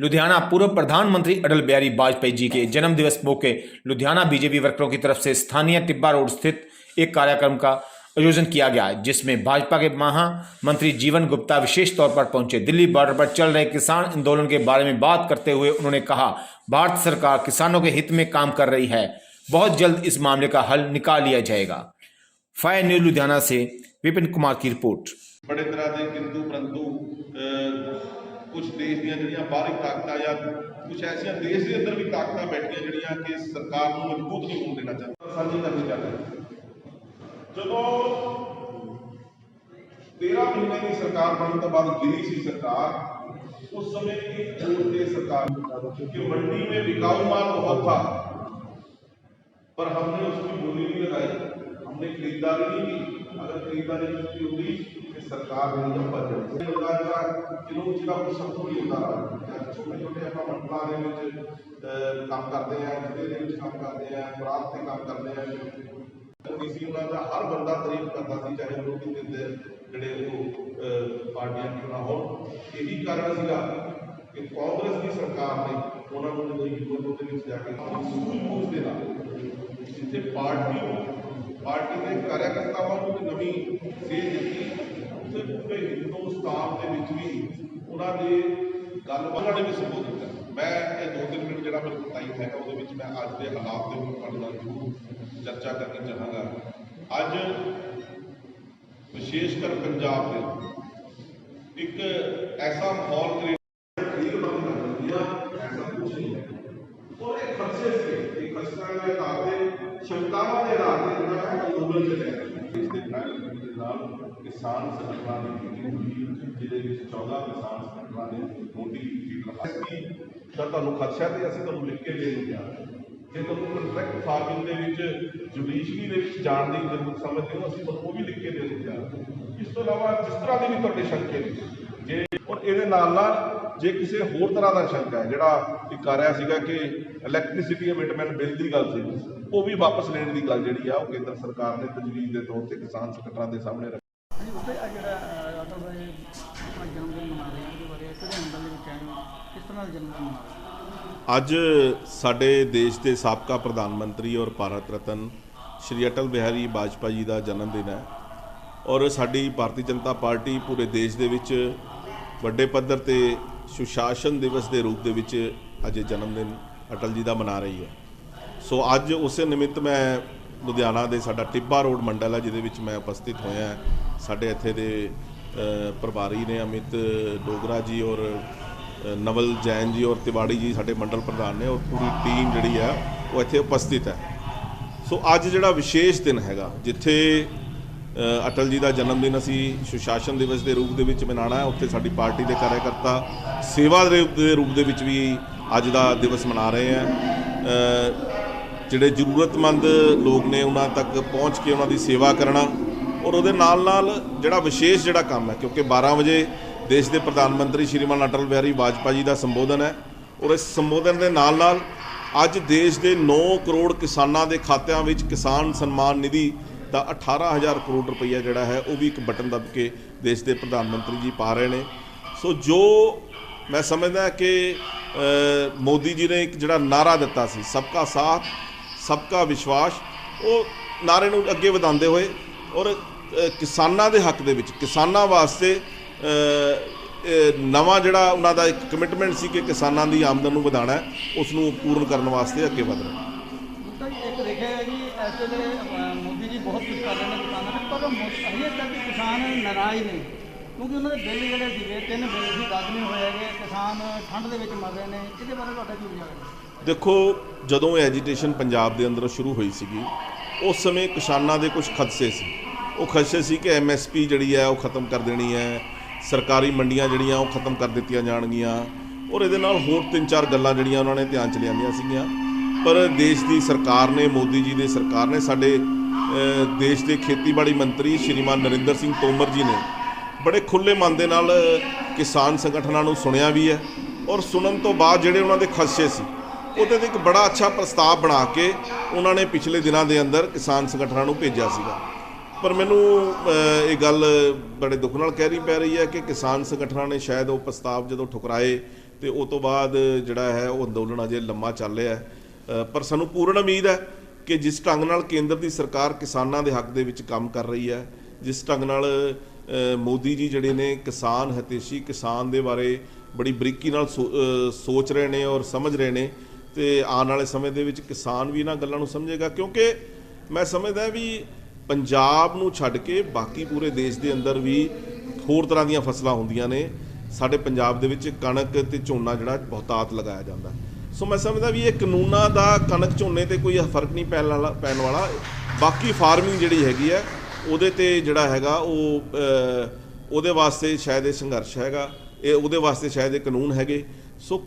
लुधियाना पूर्व प्रधानमंत्री अटल बिहारी वाजपेयी जी के जन्म दिवस मौके लुधियाना बीजेपी वर्करों की तरफ से स्थानीय टिब्बा रोड स्थित एक कार्यक्रम का आयोजन किया गया, जिसमें भाजपा के महामंत्री जीवन गुप्ता विशेष तौर पर पहुंचे। दिल्ली बॉर्डर पर चल रहे किसान आंदोलन के बारे में बात करते हुए उन्होंने कहा, भारत सरकार किसानों के हित में काम कर रही है, बहुत जल्द इस मामले का हल निकाल लिया जाएगा। फायर न्यूज लुधियाना से विपिन कुमार की रिपोर्ट। बड़े तरह के किंतु परंतु कुछ देश ਦੀਆਂ ਜਿਹੜੀਆਂ ਬਾਹਰੀ ਤਾਕਤਾਂ ਜਾਂ ਕੁਝ ਐਸੀਆਂ ਦੇਸ਼ ਦੇ ਅੰਦਰ ਵੀ ਤਾਕਤਾਂ ਬੈਠੀਆਂ ਜਿਹੜੀਆਂ ਕਿ ਸਰਕਾਰ ਨੂੰ ਮਜ਼ਬੂਤ ਨਹੀਂ ਹੋਣ ਦੇਣਾ ਚਾਹੁੰਦੀਆਂ, ਸਾਂਝੀ ਕਰਨੀ ਚਾਹੁੰਦੇ। ਜਦੋਂ 13 ਮਹੀਨੇ ਦੀ ਸਰਕਾਰ ਬਣਨ ਤੋਂ ਬਾਅਦ ਗਿਰੀ ਸੀ सरकार, उस समय की वोट के सरकार कि मंडी में बिकाऊ माल बहुत था, पर हमने उसकी बोली नहीं लगाई, हमने खरीदारी नहीं की। अगर खरीदारी की होती सरकार नहीं बच जाती। किलो जिला कुछ सब नहीं होता रहा, छोटे छोटे अपना मंडलों में काम करते हैं, जिले में काम करते हैं, प्रांत से काम करते हैं। किसी उन्होंने हर बंदा तारीफ करता थी, चाहे लोग जोड़े पार्टियां क्यों ना हो। यही कारण सीगा कि कांग्रेस की सरकार ने उन्होंने हिम्मत जाके सूझबूझ देना जिसे पार्टी के कार्यकर्ताओं को नवी सेध दी, उसे पूरे हिंदुस्तान के भी उन्होंने गलबात भी संबोधित कर। मैं ये 2-3 मिनट जो मेरे को टाइम है वो मैं अज के हालात के ऊपर जरूर चर्चा करनी चाहांगा। अज विशेषकर पंजाब में एक ऐसा माहौल क्रिएट ऐसा कुछ नहीं है, और एक खदशे से एक खदशा के आधार पर क्षमतावां के आधार पर आंदोलन चलिया किसान संगठनों ने मीटिंग हुई, जिले 14 किसान संगठनों ने मोटी खदशा तो असं तुम लिख के दे दिया। जे तुम कंट्रैक्ट फार्मिंग के जुडिशरी के जाने की जरूरत समझते हो, असं वो भी लिख के दे दिया। इस तो इलावा जिस तरह की भी तुहाडे शंके जे और ये जे किसी होर तरह का शंका है जोड़ा एक कर रहा है कि इलैक्ट्रिसिटी अमेंडमेंट बिल की गल सी, वो भी वापस लेने की गल जी है केंद्र सरकार ने तजवीज़ के तौर पर किसान संगठनों के सामने रखी। ਅੱਜ ਸਾਡੇ ਦੇਸ਼ ਦੇ ਸਾਬਕਾ ਪ੍ਰਧਾਨ ਮੰਤਰੀ ਔਰ ਭਾਰਤ ਰਤਨ ਸ਼੍ਰੀ ਅਟਲ ਬਿਹਾਰੀ ਵਾਜਪੇਈ ਜੀ ਦਾ ਜਨਮ ਦਿਨ ਹੈ, ਔਰ ਸਾਡੀ ਭਾਰਤੀ ਜਨਤਾ ਪਾਰਟੀ ਪੂਰੇ ਦੇਸ਼ ਦੇ ਵਿੱਚ ਵੱਡੇ ਪੱਧਰ ਤੇ ਸੁਸ਼ਾਸਨ ਦਿਵਸ ਦੇ ਰੂਪ ਦੇ ਵਿੱਚ ਅੱਜ ਜਨਮ ਦਿਨ ਅਟਲ ਜੀ ਦਾ ਮਨਾ ਰਹੀ ਹੈ। ਸੋ ਅੱਜ ਉਸੇ ਨਿਮਿਤ ਮੈਂ ਲੁਧਿਆਣਾ ਦੇ ਸਾਡਾ ਟਿੱਬਾ ਰੋਡ ਮੰਡਲ ਹੈ ਜਿਹਦੇ ਵਿੱਚ ਮੈਂ ਉਪਸਥਿਤ ਹੋਇਆ। ਸਾਡੇ ਇੱਥੇ ਦੇ ਪ੍ਰਭਾਰੀ ਨੇ ਅਮਿਤ ਡੋਗਰਾ ਜੀ ਔਰ नवल जैन जी और तिवाड़ी जी साडे मंडल प्रधान ने और पूरी टीम जिहड़ी है वो इत्थे उपस्थित है। सो अज जिहड़ा विशेष दिन हैगा जिथे अटल जी का जन्मदिन असी सुशासन दिवस के रूप दे विच मनाना है, उत्थे साडी पार्टी के कार्यकर्ता सेवा के रूप दे विच भी अज का दिवस मना रहे हैं। जिहड़े जरूरतमंद लोग ने उन्हां तक पहुँच के उन्हां दी सेवा करना और उहदे नाल नाल जिहड़ा विशेष जिहड़ा काम है, क्योंकि 12 बजे देश के प्रधानमंत्री श्रीमान अटल बिहारी वाजपेयी जी का संबोधन है, और इस संबोधन के नाल नाल अज देश के 9 करोड़ किसानों के खात्यां विच किसान सम्मान निधि का 18,000 करोड़ रुपया जोड़ा है वो भी एक बटन दब के देश के प्रधानमंत्री जी पा रहे हैं। सो जो मैं समझदा कि मोदी जी ने एक जोड़ा नारा दिता सी सबका साथ सबका विश्वास, वो नारे नूं अगे वधांदे होए और किसानों के हक दे विच किसानों वास्ते नवा जिहड़ा उन्हां दा एक कमिटमेंट सी कि किसानों की आमदन नूं वधाउणा है, उसनूं पूर्ण करने वास्ते अगे वध रहे। एक देखा है कि इस वे मोदी जी बहुत कुछ कर रहे हैं किसानों ने, पर अजे तक किसान नाराज ने क्योंकि उन्होंने बिल जोड़े थे 3 बिल भी रद्द नहीं होए हैं, किसान ठंड के मर रहे हैं। इसके बारे में की विचार है? देखो, जदों एजीटेशन पंजाब के अंदर शुरू हुई सी उस समय किसानों के कुछ खदशे सी, वो खदशे सी कि MSP जी है वो खत्म कर देनी है, सरकारी मंडियां जड़ियां वो खत्म कर दित्तियां जाणगियां, और ये होर 3-4 गल्लां जड़ियां उन्होंने ध्यान च लियांदियां सीगियां। पर देश की सरकार ने मोदी जी की सरकार ने साडे देश के खेतीबाड़ी मंत्री श्रीमान नरिंदर सिंह तोमर जी ने बड़े खुले मन दे नाल किसान संगठनों को सुनिया भी है, और सुनन तो बाद जिहड़े उन्होंने खदशे सी ਉਹਦੇ ਤੇ एक बड़ा अच्छा प्रस्ताव बना के उन्होंने पिछले दिनों के अंदर किसान संगठनों को भेजा सीगा। पर मैनू ये गल बड़े दुख नाल कहनी पै रही है कि किसान संगठनों ने शायद वो प्रस्ताव जो ठुकराए ਤੇ ਉਸ ਤੋਂ ਬਾਅਦ ਜਿਹੜਾ ਹੈ ਉਹ ਅੰਦੋਲਨ ਅਜੇ ਲੰਮਾ ਚੱਲ ਰਿਹਾ ਹੈ। ਪਰ ਸਾਨੂੰ ਪੂਰਨ ਉਮੀਦ ਹੈ ਕਿ ਜਿਸ ਢੰਗ ਨਾਲ ਕੇਂਦਰ ਦੀ ਸਰਕਾਰ ਕਿਸਾਨਾਂ ਦੇ ਹੱਕ ਦੇ ਵਿੱਚ ਕੰਮ ਕਰ ਰਹੀ ਹੈ, ਜਿਸ ਢੰਗ ਨਾਲ ਮੋਦੀ ਜੀ ਜਿਹੜੇ ਨੇ ਕਿਸਾਨ ਹਿਤੈਸ਼ੀ, ਕਿਸਾਨ ਦੇ ਬਾਰੇ ਬੜੀ ਬਰੀਕੀ ਨਾਲ ਸੋਚ ਰਹੇ ਨੇ ਔਰ ਸਮਝ ਰਹੇ ਨੇ, ਤੇ ਆਉਣ ਵਾਲੇ ਸਮੇਂ ਦੇ ਵਿੱਚ ਕਿਸਾਨ ਵੀ ਇਹਨਾਂ ਗੱਲਾਂ ਨੂੰ ਸਮਝੇਗਾ। ਕਿਉਂਕਿ ਮੈਂ ਸਮਝਦਾ ਵੀ ਪੰਜਾਬ ਨੂੰ ਛੱਡ ਕੇ ਬਾਕੀ ਪੂਰੇ ਦੇਸ਼ ਦੇ ਅੰਦਰ ਵੀ ਹੋਰ ਤਰ੍ਹਾਂ ਦੀਆਂ ਫਸਲਾਂ ਹੁੰਦੀਆਂ ਨੇ, ਸਾਡੇ ਪੰਜਾਬ ਦੇ ਵਿੱਚ ਕਣਕ ਤੇ ਝੋਨਾ ਜਿਹੜਾ ਬਹੁਤਾਤ ਲਗਾਇਆ ਜਾਂਦਾ। ਸੋ ਮੈਂ ਸਮਝਦਾ ਵੀ ਇਹ ਕਾਨੂੰਨਾਂ ਦਾ ਕਣਕ ਝੋਨੇ ਤੇ ਕੋਈ ਫਰਕ ਨਹੀਂ ਪੈਣ ਵਾਲਾ। ਬਾਕੀ ਫਾਰਮਿੰਗ ਜਿਹੜੀ ਹੈਗੀ ਹੈ ਉਹਦੇ ਤੇ ਜਿਹੜਾ ਹੈਗਾ ਉਹ ਉਹਦੇ ਵਾਸਤੇ ਸ਼ਾਇਦ ਇਹ ਸੰਘਰਸ਼ ਹੈਗਾ, ਇਹ ਉਹਦੇ ਵਾਸਤੇ ਸ਼ਾਇਦ ਇਹ ਕਾਨੂੰਨ ਹੈਗੇ। ਸੋ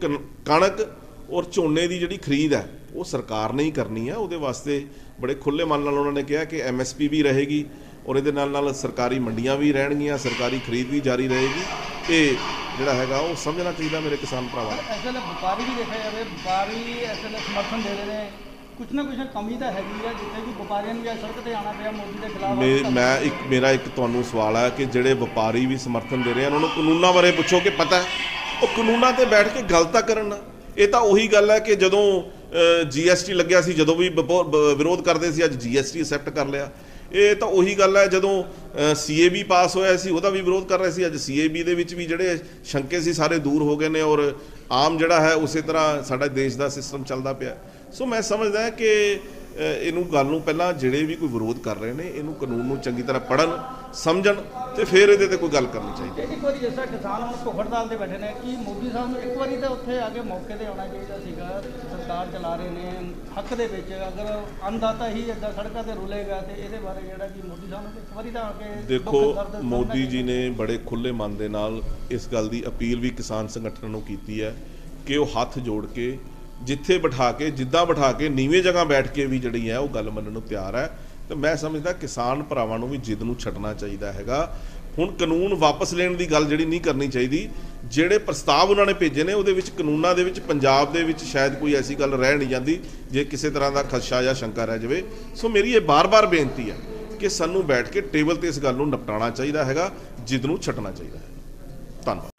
ਕਣਕ ਔਰ ਝੋਨੇ ਦੀ ਜਿਹੜੀ ਖਰੀਦ ਹੈ ਉਹ ਸਰਕਾਰ ਨੇ ਹੀ ਕਰਨੀ ਹੈ। ਉਹਦੇ ਵਾਸਤੇ ਬੜੇ ਖੁੱਲ੍ਹੇ ਮਨ ਨਾਲ ਉਹਨਾਂ ਨੇ ਕਿਹਾ ਕਿ MSP ਵੀ ਰਹੇਗੀ ਔਰ ਇਹਦੇ ਨਾਲ ਸਰਕਾਰੀ ਮੰਡੀਆਂ ਵੀ ਰਹਿਣਗੀਆਂ, ਸਰਕਾਰੀ ਖਰੀਦ ਵੀ ਜਾਰੀ ਰਹੇਗੀ। ਇਹ ਜਿਹੜਾ ਹੈਗਾ ਉਹ ਸਮਝਣਾ ਚਾਹੀਦਾ ਮੇਰੇ ਕਿਸਾਨ ਭਰਾਵਾਂ ਨੂੰ। ਇਸ ਵੇਲੇ ਵਪਾਰੀ ਵੀ ਦੇਖਿਆ ਜਾਵੇ, ਵਪਾਰੀ ਇਸ ਵੇਲੇ ਸਮਰਥਨ ਦੇ ਰਹੇ ਨੇ, ਕੁਛ ਨਾ ਕੁਛ ਕਮੀ ਤਾਂ ਹੈਗੀ ਹੈ, ਜਿੱਥੇ ਵੀ ਵਪਾਰੀਆਂ ਨੂੰ ਸੜਕ ਤੇ ਆਉਣਾ ਪਿਆ ਮੋਦੀ ਦੇ ਖਿਲਾਫ। ਮੇਰਾ ਇੱਕ ਤੁਹਾਨੂੰ ਸਵਾਲ ਹੈ ਕਿ ਜਿਹੜੇ ਵਪਾਰੀ ਵੀ ਸਮਰਥਨ ਦੇ ਰਹੇ ਹਨ ਉਹਨਾਂ ਨੂੰ ਕਾਨੂੰਨਾਂ ਬਾਰੇ ਪੁੱਛੋ ਕਿ ਪਤਾ, ਉਹ ਕਾਨੂੰਨਾਂ ਤੇ ਬੈਠ ਕੇ ਗੱਲ ਤਾਂ ਕਰਨ। ਇਹ ਤਾਂ ਉਹੀ ਗੱਲ ਹੈ ਕਿ ਜਦੋਂ GST ਲੱਗਿਆ ਸੀ, ਜਦੋਂ ਵੀ ਵਿਰੋਧ ਕਰਦੇ ਸੀ, ਅੱਜ GST ਐਕਸੈਪਟ ਕਰ ਲਿਆ। ਇਹ ਤਾਂ ਉਹੀ ਗੱਲ ਹੈ ਜਦੋਂ CAB ਪਾਸ ਹੋਇਆ ਸੀ ਉਹਦਾ ਵੀ ਵਿਰੋਧ ਕਰ ਰਹੇ ਸੀ, ਅੱਜ CAB ਦੇ ਵਿੱਚ ਵੀ ਜਿਹੜੇ ਸ਼ੰਕੇ ਸੀ ਸਾਰੇ ਦੂਰ ਹੋ ਗਏ ਨੇ ਔਰ ਆਮ ਜਿਹੜਾ ਹੈ ਉਸੇ ਤਰ੍ਹਾਂ ਸਾਡਾ ਦੇਸ਼ ਦਾ ਸਿਸਟਮ ਚੱਲਦਾ ਪਿਆ। ਸੋ ਮੈਂ ਸਮਝਦਾ ਕਿ ਇਹਨੂੰ ਗੱਲ ਨੂੰ ਪਹਿਲਾਂ ਜਿਹੜੇ ਵੀ ਕੋਈ ਵਿਰੋਧ ਕਰ ਰਹੇ ਨੇ ਇਹਨੂੰ ਕਾਨੂੰਨ ਨੂੰ ਚੰਗੀ ਤਰ੍ਹਾਂ ਪੜ੍ਹਨ, ਸਮਝਣ ਤੇ ਫਿਰ ਇਹਦੇ ਤੇ ਕੋਈ ਗੱਲ ਕਰਨੀ ਚਾਹੀਦੀ ਹੈ। ਇੱਕ ਵਾਰੀ ਜਿਸ ਤਰ੍ਹਾਂ ਕਿਸਾਨ ਹੁਣ ਭੁੱਖ ਹੜਤਾਲ ਤੇ ਬੈਠੇ ਨੇ, ਕਿ ਮੋਦੀ ਸਾਹਿਬ ਨੂੰ ਇੱਕ ਵਾਰੀ ਤਾਂ ਉੱਥੇ ਆ ਕੇ ਮੌਕੇ ਤੇ ਆਉਣਾ ਚਾਹੀਦਾ ਸੀਗਾ। ਸਰਕਾਰ ਚਲਾ ਰਹੇ ਨੇ ਹੱਕ ਦੇ ਵਿੱਚ, ਅਗਰ ਅੰਨਦਾਤਾ ਹੀ ਇੱਦਾਂ ਸੜਕਾਂ ਤੇ ਰੁਲੇਗਾ ਤੇ ਇਹਦੇ ਬਾਰੇ ਜਿਹੜਾ ਕਿ ਮੋਦੀ ਸਾਹਿਬ ਨੂੰ ਇੱਕ ਵਾਰੀ ਤਾਂ ਆ ਕੇ ਦੇਖੋ, ਮੋਦੀ ਜੀ ਨੇ ਬੜੇ ਖੁੱਲ੍ਹੇ ਮਨ ਦੇ ਨਾਲ ਇਸ ਗੱਲ ਦੀ ਅਪੀਲ ਵੀ ਕਿਸਾਨ ਸੰਗਠਨਾਂ ਨੂੰ ਕੀਤੀ ਹੈ ਕਿ ਉਹ ਹੱਥ ਜੋੜ ਕੇ ਜਿੱਥੇ ਬਿਠਾ ਕੇ, ਜਿੱਦਾਂ ਬਿਠਾ ਕੇ, ਨੀਵੇਂ ਜਗ੍ਹਾ ਬੈਠ ਕੇ ਵੀ ਜਿਹੜੀ ਹੈ ਉਹ ਗੱਲ ਮੰਨਣ ਨੂੰ ਤਿਆਰ ਹੈ। ਤੇ ਮੈਂ ਸਮਝਦਾ ਕਿਸਾਨ ਭਰਾਵਾਂ ਨੂੰ ਵੀ ਜਿੱਦ ਨੂੰ ਛੱਡਣਾ ਚਾਹੀਦਾ ਹੈਗਾ। ਹੁਣ ਕਾਨੂੰਨ ਵਾਪਸ ਲੈਣ ਦੀ ਗੱਲ ਜਿਹੜੀ ਨਹੀਂ ਕਰਨੀ ਚਾਹੀਦੀ। ਜਿਹੜੇ ਪ੍ਰਸਤਾਵ ਉਹਨਾਂ ਨੇ ਭੇਜੇ ਨੇ ਉਹਦੇ ਵਿੱਚ ਕਾਨੂੰਨਾਂ ਦੇ ਵਿੱਚ ਪੰਜਾਬ ਦੇ ਵਿੱਚ ਸ਼ਾਇਦ ਕੋਈ ਐਸੀ ਗੱਲ ਰਹਿ ਨਹੀਂ ਜਾਂਦੀ ਜੇ ਕਿਸੇ ਤਰ੍ਹਾਂ ਦਾ ਖਦਸ਼ਾ ਜਾਂ ਸ਼ੰਕਾ ਰਹਿ ਜਾਵੇ। ਸੋ ਮੇਰੀ ਇਹ ਬਾਰ-ਬਾਰ ਬੇਨਤੀ ਹੈ ਕਿ ਸਾਨੂੰ ਬੈਠ ਕੇ ਟੇਬਲ ਤੇ ਇਸ ਗੱਲ ਨੂੰ ਨਿਪਟਾਉਣਾ ਚਾਹੀਦਾ ਹੈਗਾ, ਜਿੱਦ ਨੂੰ ਛੱਡਣਾ ਚਾਹੀਦਾ ਹੈ। ਧੰਨਵਾਦ।